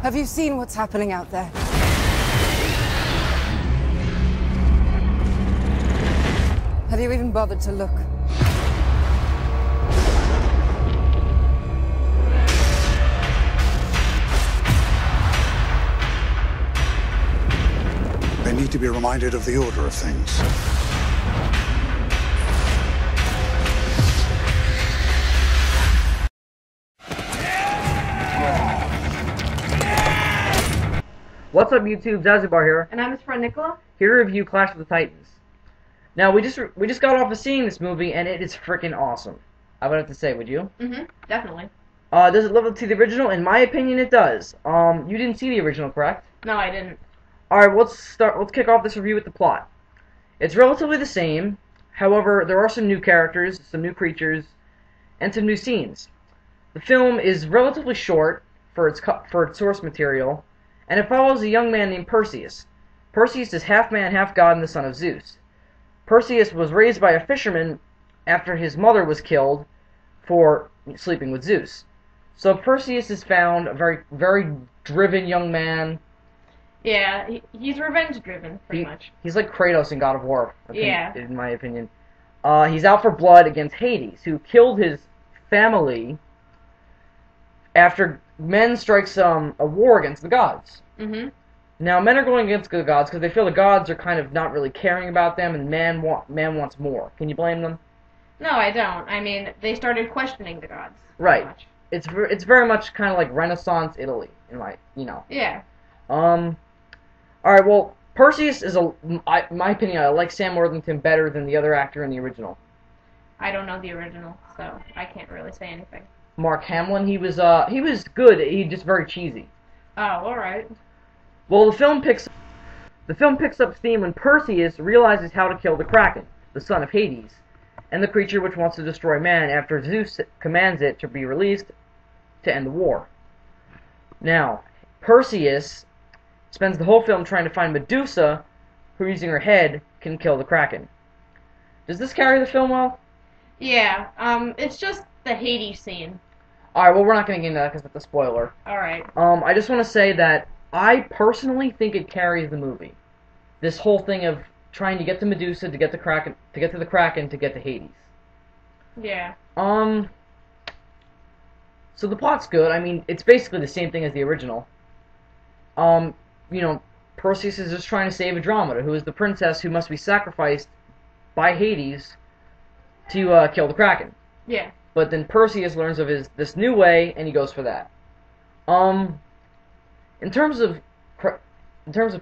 Have you seen what's happening out there? Have you even bothered to look? They need to be reminded of the order of things. What's up, YouTube? Zazubar here. And I'm his friend Nicola. Here to review Clash of the Titans. Now, we just got off of seeing this movie, and it is freaking awesome. I would have to say, would you? Definitely. Does it live up to the original? In my opinion, it does. You didn't see the original, correct? No, I didn't. Alright, let's kick off this review with the plot. It's relatively the same. However, there are some new characters, some new creatures, and some new scenes. The film is relatively short for its source material, and it follows a young man named Perseus. Perseus is half man, half god, and the son of Zeus. Perseus was raised by a fisherman after his mother was killed for sleeping with Zeus. So Perseus is found a very, very driven young man. Yeah, he's revenge-driven, pretty much. He's like Kratos in God of War, in my opinion. He's out for blood against Hades, who killed his family after men strikes a war against the gods. Now, men are going against the gods because they feel the gods are kind of not really caring about them, and man wants more. Can you blame them? No, I don't. I mean, they started questioning the gods. Right. It's very much kind of like Renaissance Italy, Yeah. Alright, well, Perseus is in my opinion, I like Sam Worthington better than the other actor in the original. I don't know the original, so I can't really say anything. Mark Hamill, he was good. He's just very cheesy. Oh, all right. Well, the film picks up steam when Perseus realizes how to kill the Kraken, the son of Hades, and the creature which wants to destroy man after Zeus commands it to be released to end the war. Now, Perseus spends the whole film trying to find Medusa, who, using her head, can kill the Kraken. Does this carry the film well? Yeah, it's just the Hades scene. Alright, well, we're not going to get into that because that's a spoiler. Alright. I just want to say that I personally think it carries the movie. This whole thing of trying to get to Medusa, to get to Kraken, to get to the Kraken, to get to Hades. Yeah. So the plot's good. I mean, it's basically the same thing as the original. Perseus is just trying to save Andromeda, who is the princess who must be sacrificed by Hades to kill the Kraken. Yeah. But then Perseus learns of this new way, and he goes for that. In terms of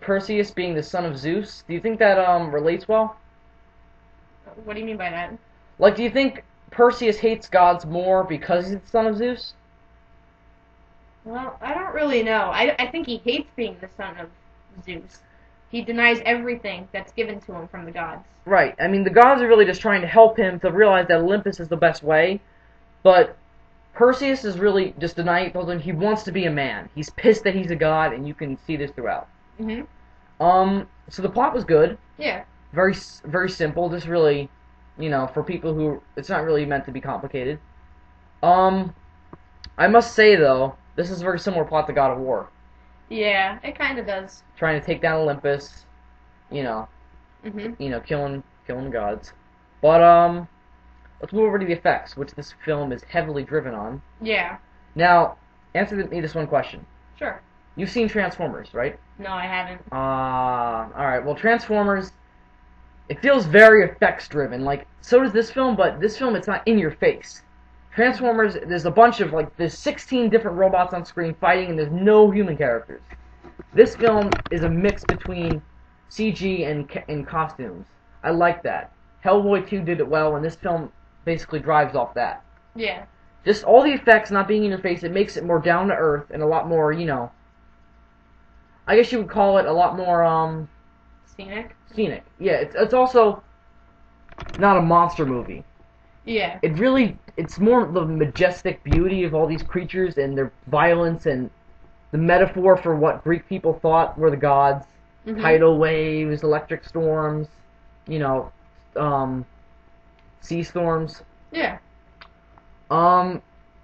Perseus being the son of Zeus, do you think that relates well? What do you mean by that? Like, do you think Perseus hates gods more because he's the son of Zeus? Well, I don't really know. I think he hates being the son of Zeus. He denies everything that's given to him from the gods. Right. I mean, the gods are really just trying to help him to realize that Olympus is the best way, but Perseus is really just denying it. He wants to be a man. He's pissed that he's a god, and you can see this throughout. So the plot was good. Yeah. Very, very simple. Just really, for people who, it's not really meant to be complicated. I must say, though, this is a very similar plot to God of War. Yeah, it kind of does. Trying to take down Olympus, killing the gods. But, let's move over to the effects, which this film is heavily driven on. Yeah. Now, answer me this one question. Sure. You've seen Transformers, right? No, I haven't. Alright, well, Transformers, it feels very effects-driven. Like, so does this film, but this film, it's not in your face. Transformers, there's a bunch of, there's 16 different robots on screen fighting, and there's no human characters. This film is a mix between CG and costumes. I like that. Hellboy 2 did it well, and this film basically drives off that. Yeah. Just all the effects not being in your face, it makes it more down-to-earth and a lot more, I guess you would call it a lot more, Scenic? Scenic. Yeah, it's also not a monster movie. Yeah. It's more the majestic beauty of all these creatures and their violence and the metaphor for what Greek people thought were the gods. Tidal waves, electric storms, sea storms. Yeah.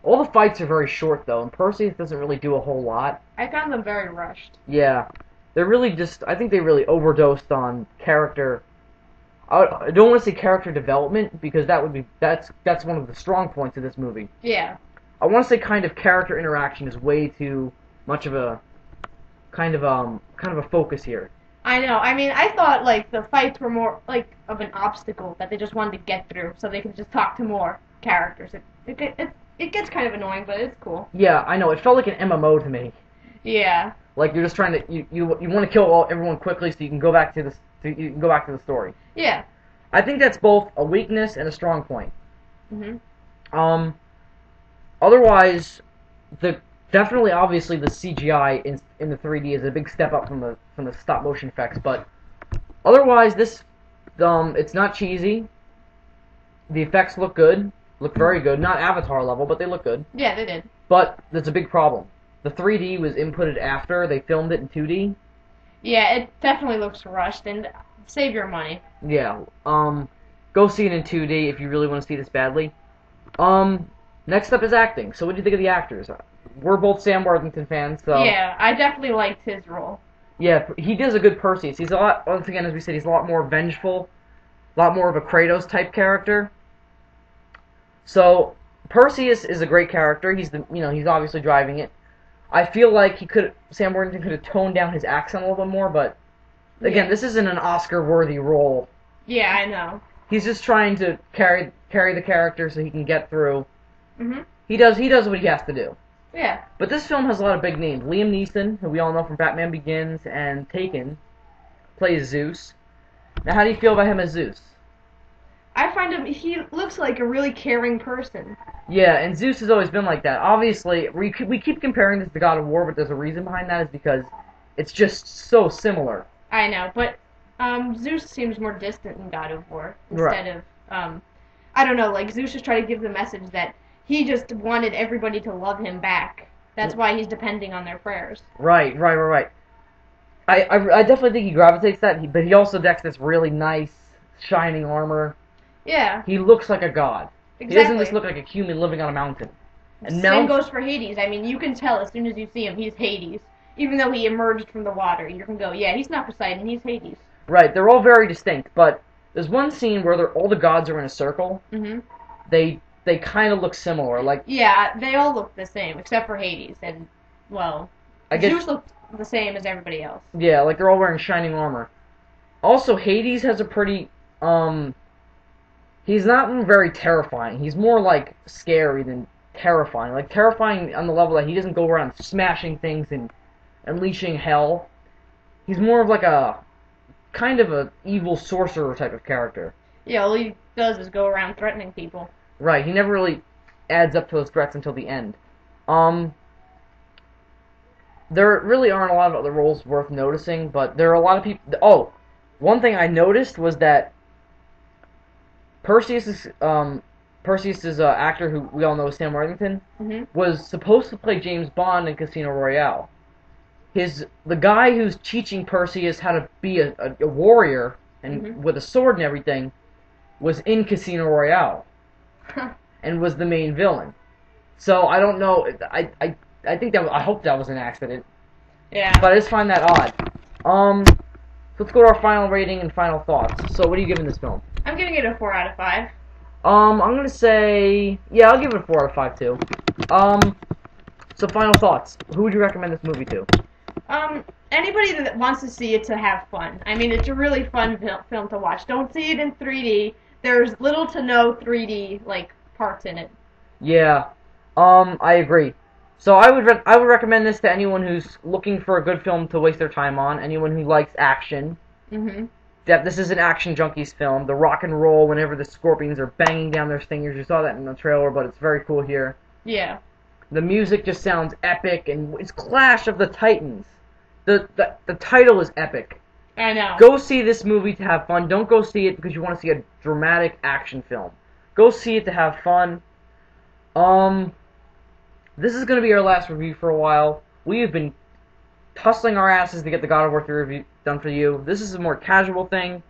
All the fights are very short, though, and Perseus doesn't really do a whole lot. I found them very rushed. Yeah. They're really just... I think they really overdosed on character... I don't want to say character development, because that would be... That's one of the strong points of this movie. Yeah. I want to say kind of character interaction is way too much of a... kind of a focus here. I know. I mean, I thought, like, the fights were more, like, of an obstacle that they just wanted to get through so they could just talk to more characters. It gets kind of annoying, but it's cool. Yeah, I know. It felt like an MMO to me. Yeah. Like you're just trying to you want to kill everyone quickly so you can go back to the story. Yeah. I think that's both a weakness and a strong point. Mhm. Otherwise, definitely obviously the CGI in the 3D is a big step up from the stop motion effects, but otherwise this it's not cheesy. The effects look good. Look very good. Not Avatar level, but they look good. Yeah, they did. But there's a big problem. The 3D was inputted after they filmed it in 2D. Yeah, it definitely looks rushed, and save your money. Yeah. Go see it in 2D if you really want to see this badly. Next up is acting. So what do you think of the actors? We're both Sam Worthington fans, so... Yeah, I definitely liked his role. Yeah, he does a good Perseus. He's a lot, once again, as we said, he's a lot more vengeful, a lot more of a Kratos-type character. So, Perseus is a great character. He's he's obviously driving it. I feel like Sam Worthington could have toned down his accent a little bit more, but again, this isn't an Oscar-worthy role. Yeah, I know. He's just trying to carry the character so he can get through. Mhm. He does what he has to do. Yeah. But this film has a lot of big names. Liam Neeson, who we all know from Batman Begins and Taken, plays Zeus. Now, how do you feel about him as Zeus? I find him, he looks like a really caring person. Yeah, and Zeus has always been like that. Obviously, we keep comparing this to God of War, but there's a reason behind that, is because it's just so similar. I know, but Zeus seems more distant in God of War instead of, I don't know, like Zeus is trying to give the message that he just wanted everybody to love him back. That's why he's depending on their prayers. Right. I definitely think he gravitates that, but he also decks this really nice, shining armor. Yeah. He looks like a god. Exactly. He doesn't just look like a human living on a mountain. And Same goes for Hades. I mean, you can tell as soon as you see him, he's Hades. Even though he emerged from the water, you can go, yeah, he's not Poseidon, he's Hades. Right, they're all very distinct, but there's one scene where all the gods are in a circle. Mhm. They kind of look similar, like... Yeah, they all look the same, except for Hades, and, well, Zeus looked the same as everybody else. Yeah, like they're all wearing shining armor. Also, Hades has a pretty, he's not very terrifying. He's more, like, scary than terrifying. Like, terrifying on the level that he doesn't go around smashing things and unleashing hell. He's more of like a, kind of a evil sorcerer type of character. Yeah, all he does is go around threatening people. Right, he never really adds up to those threats until the end. There really aren't a lot of other roles worth noticing, but there are a lot of people... Oh, one thing I noticed was that Perseus's actor, who we all know is Sam Worthington, was supposed to play James Bond in Casino Royale. The guy who's teaching Perseus how to be a warrior and with a sword and everything was in Casino Royale and was the main villain. So I don't know. I think I hope that was an accident. Yeah. But I just find that odd. Let's go to our final rating and final thoughts. So what are you giving this film? I'm giving it a 4 out of 5. I'm gonna say, yeah, I'll give it a 4 out of 5 too. So final thoughts. Who would you recommend this movie to? Anybody that wants to see it to have fun. I mean, it's a really fun film to watch. Don't see it in 3D. There's little to no 3D, like, parts in it. Yeah, I agree. So I would recommend this to anyone who's looking for a good film to waste their time on, anyone who likes action. That this is an action junkies film. The rock and roll whenever the scorpions are banging down their stingers. You saw that in the trailer, but it's very cool here. Yeah. The music just sounds epic, and it's Clash of the Titans. The title is epic. I know. Go see this movie to have fun. Don't go see it because you want to see a dramatic action film. Go see it to have fun. This is going to be our last review for a while. We have been hustling our asses to get the God of War 3 review done for you. This is a more casual thing.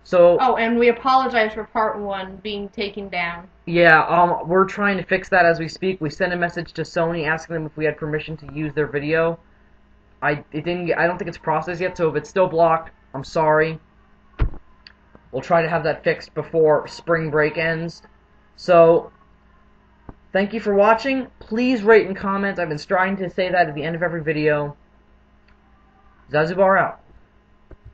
So. Oh, and we apologize for part 1 being taken down. Yeah, we're trying to fix that as we speak. We sent a message to Sony asking them if we had permission to use their video. I don't think it's processed yet, so if it's still blocked, I'm sorry. We'll try to have that fixed before spring break ends. So, thank you for watching. Please rate and comment. I've been trying to say that at the end of every video. Zazubar out.